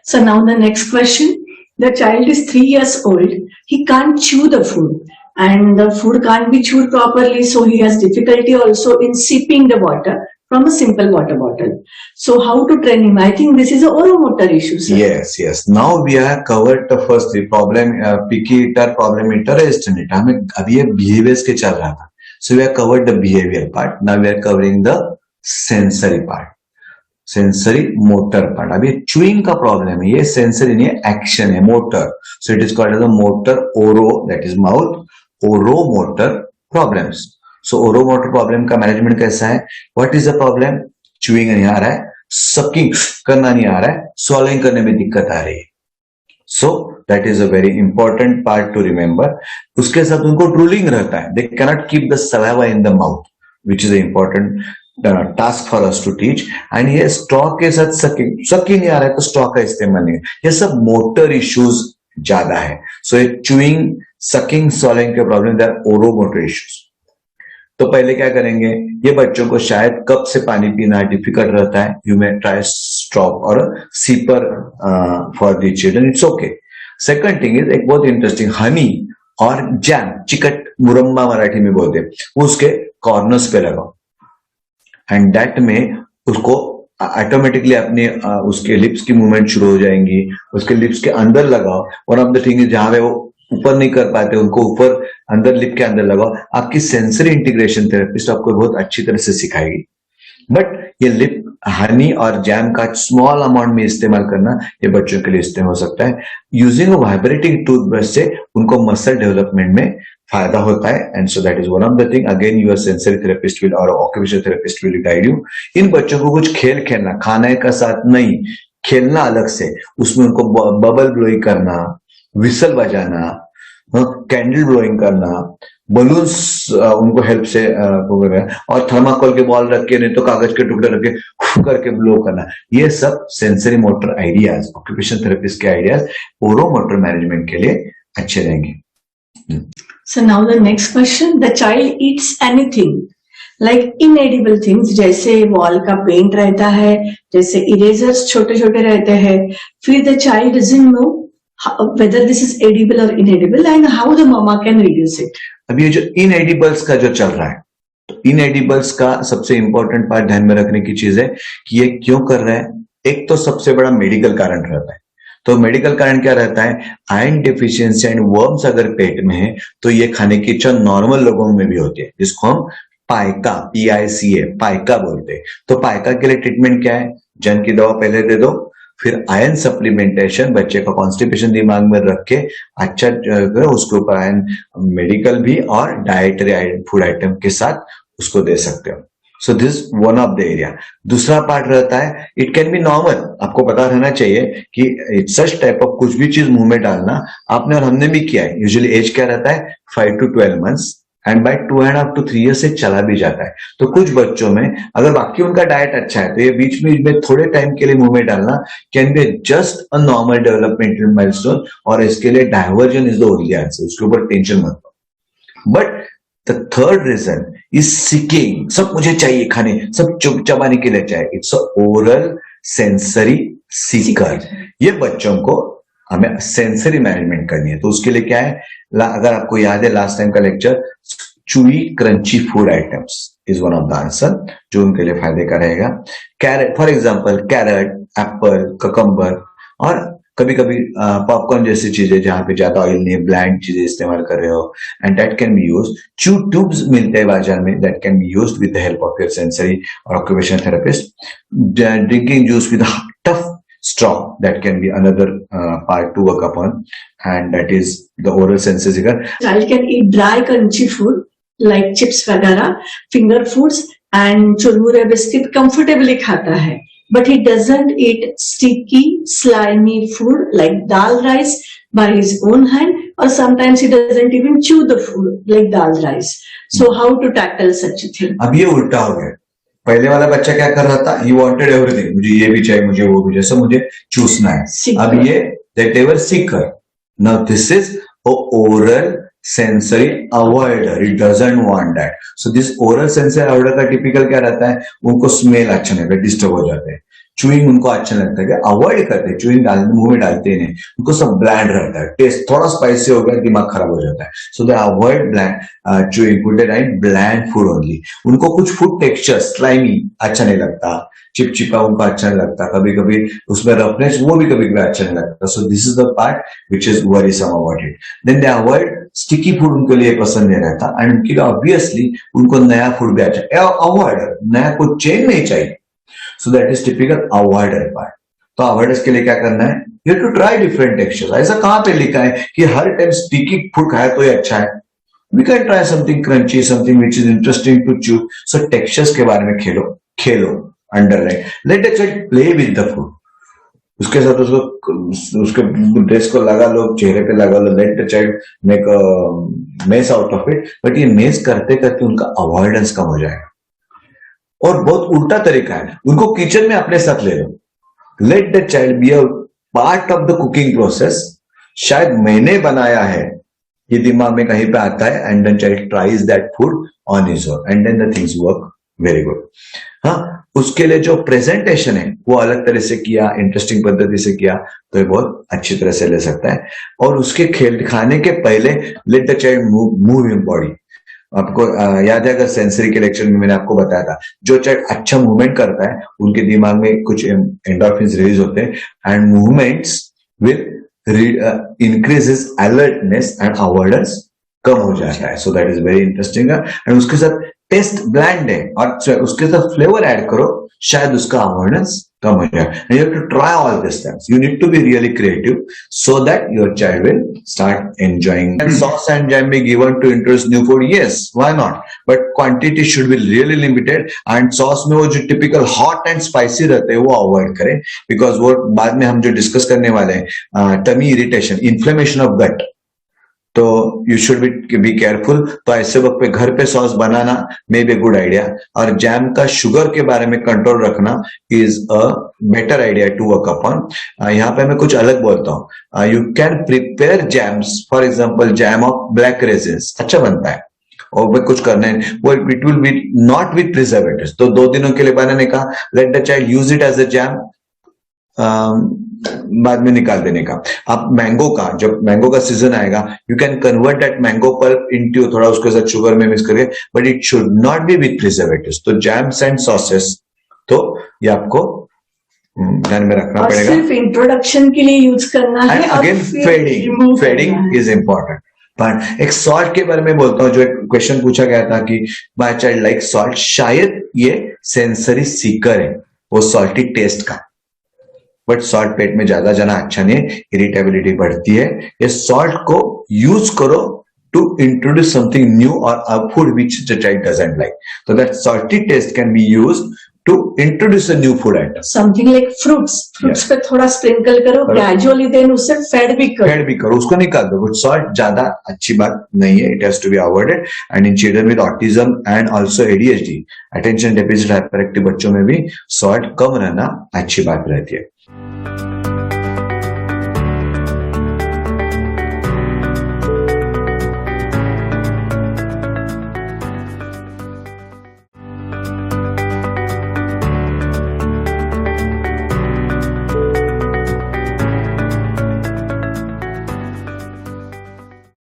So now the next question, the child is 3 years old, he can't chew the food and the food can't be chewed properly, so he has difficulty also in sipping the water from a simple water bottle. So how to train him? I think this is a oromotor issue, sir. Yes. Now we have covered the first three problem, picky eater, problem eater, resistant eater. हमें अभी ये behaviors के चल रहा था. So we have covered the behavior part. Now we are covering the sensory part. Sensory motor part. अब ये chewing का प्रॉब्लम है, ये सेंसरी नहीं है, एक्शन है, motor. So it is called as a motor oro, that is mouth, oro motor problems. So oro motor problem का management कैसा है? What is the problem? Chewing नहीं आ रहा है, सकिंग करना नहीं आ रहा है, swallowing करने में दिक्कत आ रही है. So that is a very important part to remember. उसके साथ उनको ड्रूलिंग रहता है, they cannot keep the saliva in the mouth, which is important task for us to teach. And ये स्टॉक के साथ सकिंग नहीं आ रहा है तो स्टॉक का इस्तेमाल नहीं. ये सब मोटर इश्यूज ज्यादा है. सो ये चुइंग, सकिंग, सॉलिंग के प्रॉब्लम, दे आर ओरो मोटर इश्यूज. तो पहले क्या करेंगे, ये बच्चों को शायद कप से पानी पीना डिफिकल्ट रहता है, यू मे ट्राई स्ट्रॉप और sipper for the children, it's okay. Second thing is, एक बहुत इंटरेस्टिंग, हनी और जैम, चिकट मुरम्बा मराठी में बोलते हैं, उसके कॉर्नर्स पे लगाओ. एंड दैट में उसको ऑटोमेटिकली अपने उसके लिप्स की मूवमेंट शुरू हो जाएंगी. उसके लिप्स के अंदर लगाओ. One of the thing is, जहां पे वो ऊपर नहीं कर पाते उनको ऊपर अंदर लिप के अंदर लगाओ. आपकी सेंसरी इंटीग्रेशन थेरेपिस्ट आपको बहुत अच्छी तरह से सिखाएगी. बट ये लिप हनी और जैम का स्मॉल अमाउंट में इस्तेमाल करना ये बच्चों के लिए इस्तेमाल हो सकता है. यूजिंग अ वाइब्रेटिंग टूथब्रश से उनको मसल डेवलपमेंट में फायदा होता है. And so that is one of the thing. Again your sensory therapist will और occupational therapist will guide you. इन बच्चों को कुछ खेल खेलना, खाने का साथ नहीं, खेलना अलग से, उसमें उनको बबल ब्लोइंग करना, विसल बजाना, कैंडल ब्लोइंग करना, बलून्स उनको हेल्प से और थर्माकोल के बॉल रख के, नहीं तो कागज के टुकड़े रख के करके ब्लो करना. ये सब sensory motor ideas, occupation therapist के आइडियाज ओरो मोटर मैनेजमेंट के लिए अच्छे रहेंगे. So now the next question, the child eats anything like inedible things, जैसे वॉल का पेंट रहता है, जैसे इरेजर्स छोटे छोटे रहते हैं. फिर the child doesn't know whether this is edible or inedible and how the mama can reduce it. अब ये जो इनएडिबल्स का जो चल रहा है, तो इनएडिबल्स का सबसे इंपॉर्टेंट पार्ट ध्यान में रखने की चीज है कि ये क्यों कर रहा है. एक तो सबसे बड़ा मेडिकल कारण रहता है. तो मेडिकल कारण क्या रहता है? आयरन डेफिशिएंसी एंड वर्म्स अगर पेट में है तो ये खाने की इच्छा नॉर्मल लोगों में भी होती है, जिसको हम पाइका, PICA, पाइका बोलते हैं. तो पाइका के लिए ट्रीटमेंट क्या है? जन की दवा पहले दे दो, फिर आयरन सप्लीमेंटेशन, बच्चे का कॉन्स्टिपेशन दिमाग में रख के अच्छा उसके ऊपर आयरन मेडिकल भी और डाइटरी आयरन फूड आइटम के साथ उसको दे सकते हो. So this one of the area. दूसरा पार्ट रहता है, इट कैन बी नॉर्मल. आपको पता रहना चाहिए कि इट्स सच टाइप ऑफ कुछ भी चीज मुंह में डालना आपने और हमने भी किया है. यूजुअली एज क्या रहता है? 5 to 12 months and by 2.5 to 3 years से चला भी जाता है. तो कुछ बच्चों में अगर बाकी उनका डाइट अच्छा है तो ये बीच में थोड़े टाइम के लिए मुंह में डालना can be just a normal developmental milestone, और इसके लिए diversion is the only answer. उसके ऊपर टेंशन मत लो. But the third reason is seeking. सब मुझे चाहिए खाने, सब चबाने के लिए चाहिए. It's oral sensory seeker. ये बच्चों को हमें सेंसरी मैनेजमेंट करनी है. तो उसके लिए क्या है, अगर आपको याद है लास्ट टाइम का lecture, chewy crunchy food items is one of the answer जो उनके लिए फायदे का रहेगा. Carrot for example, carrot, apple, cucumber और कभी कभी पॉपकॉर्न जैसी चीजें जहां पे ज्यादा ऑयल नहीं, ब्लैंड चीजें इस्तेमाल कर रहे हो, and that can be used. Chew tubes मिलते हैं बाजार में, that can be used with the help of your sensory और occupational therapist. Drinking juice with tough straw, that can be another part to work upon, and that is the oral sensory. Child can eat dry crunchy food like chips वगैरह, finger foods and चुरमुरे biscuit comfortably खाता है, but he doesn't eat sticky slimy food like dal rice by his own hand, or sometimes he doesn't even chew the food like dal rice. So how to tackle such a thing? अब ये उल्टा हो गया. पहले वाला बच्चा क्या कर रहा था, ही वांटेड एवरीथिंग, मुझे ये भी चाहिए, मुझे वो भी, जैसे मुझे चूसना है। Seeker. अब ये that ever Sikar, now this is oral sensory avoider, it doesn't want that. So this oral sensory avoider का टिपिकल क्या रहता है, उनको स्मेल अच्छा नहीं लगता, डिस्टर्ब हो जाते हैं। चुइंग उनको अच्छा लगता है, अवॉइड करते हैं, चुइंग मुंह में डालते ही नहीं, उनको सब ब्लैंड रहता है, टेस्ट थोड़ा स्पाइसी हो गया दिमाग खराब हो जाता है। So they avoid bland chewing, good right, bland food only. उनको कुछ फूड टेक्सचर स्लाइमी अच्छा नहीं लगता, चिपचिपा उनको अच्छा नहीं लगता, कभी कभी उसमें रफनेस वो भी कभी कभी अच्छा नहीं लगता। So this is the part which is worrisome about it. Then they avoid sticky food, उनके लिए पसंद नहीं रहता, एंड उनके लिए ऑब्वियसली उनको नया फूड भी अच्छा, अवॉइड, नया कुछ चेंज नहीं चाहिए। So that is typical avoider part. तो अवॉइडर्स के लिए क्या करना है, you have to try different textures. ऐसा कहां पे लिखा है कि हर टाइम स्टिकी फूड खाए तो ही अच्छा है? We can try something crunchy, something which is interesting to chew. So textures के बारे में खेलो, underline, let the child play with the food. उसके साथ उसके ड्रेस को लगा लो, चेहरे पे लगा लो, let the child make mess out of it. But ये मेस करते करते उनका अवॉइडेंस कम हो जाएगा। और बहुत उल्टा तरीका है, उनको किचन में अपने साथ ले लो, let the child be a part of the cooking process. शायद मैंने बनाया है, ये दिमाग में कहीं पे आता है, and then child tries that food on his own, and then the things work very good. हाँ, उसके लिए जो प्रेजेंटेशन है वो अलग तरह से किया, इंटरेस्टिंग पद्धति से किया, तो ये बहुत अच्छी तरह से ले सकता है। और उसके खाने के पहले late the child move him body. आपको याद है, अगर सेंसरी के लेक्चर में मैंने आपको बताया था, जो चाइल्ड अच्छा मूवमेंट करता है उनके दिमाग में कुछ एंडोर्फिन्स रिलीज होते हैं, and movements will increase his alertness and avoidance कम हो जाता है। So that is very interesting. And उसके साथ टेस्ट ब्लैंड है और उसके साथ फ्लेवर ऐड करो, शायद उसका अवॉइडेंस कम हो जाए। You have to try all these things. You need to be really creative so that your child will start enjoying. And sauce and jam be given to introduce new food. Yes, why not? But quantity should be really limited. And sauce में वो जो typical hot and spicy रहते हैं वो avoid करें, because वो बाद में हम जो discuss करने वाले हैं, tummy irritation, inflammation of gut. तो यू शुड बी केयरफुल। तो ऐसे वक्त पे घर पे सॉस बनाना मे बी गुड आइडिया, और जैम का शुगर के बारे में कंट्रोल रखना is a better idea to work upon. यहाँ पे मैं कुछ अलग बोलता हूँ, you can prepare jams, for example jam of black raisins अच्छा बनता है, और मैं कुछ करना है वो it will be not with preservatives. तो 2 दिनों के लिए बनाने का, let the child use it as a jam, बाद में निकाल देने का। आप मैंगो का, जब मैंगो का सीजन आएगा, you can convert that mango pulp into, थोड़ा उसके साथ शुगर में मिक्स करके, but it should not be with preservatives. तो जैम्स एंड सॉसेस, तो ये आपको ध्यान में रखना पड़ेगा। सिर्फ इंट्रोडक्शन के लिए यूज करना है। Again fading is important. पर एक सॉल्ट के बारे में बोलता हूं, जो एक क्वेश्चन पूछा गया था कि माय चाइल्ड लाइक सॉल्ट, शायद ये सेंसरी सीकर है, वो सॉल्टी टेस्ट का, बट सॉल्ट पेट में ज्यादा जाना अच्छा नहीं है, इरिटेबिलिटी बढ़ती है। ये सॉल्ट को यूज करो टू इंट्रोड्यूस समथिंग न्यू और a food which the child doesn't like, तो that salty taste can be used to introduce a new food item. Something like fruits पे थोड़ा स्प्रिंकल करो, ग्रेजुअली देन उससे fade भी करो, उसको निकाल दो। बट सॉल्ट ज्यादा अच्छी बात नहीं है, it has to be avoided. And in children with autism and also ADHD, attention deficit hyper active बच्चों में भी सॉल्ट कम रहना अच्छी बात रहती है।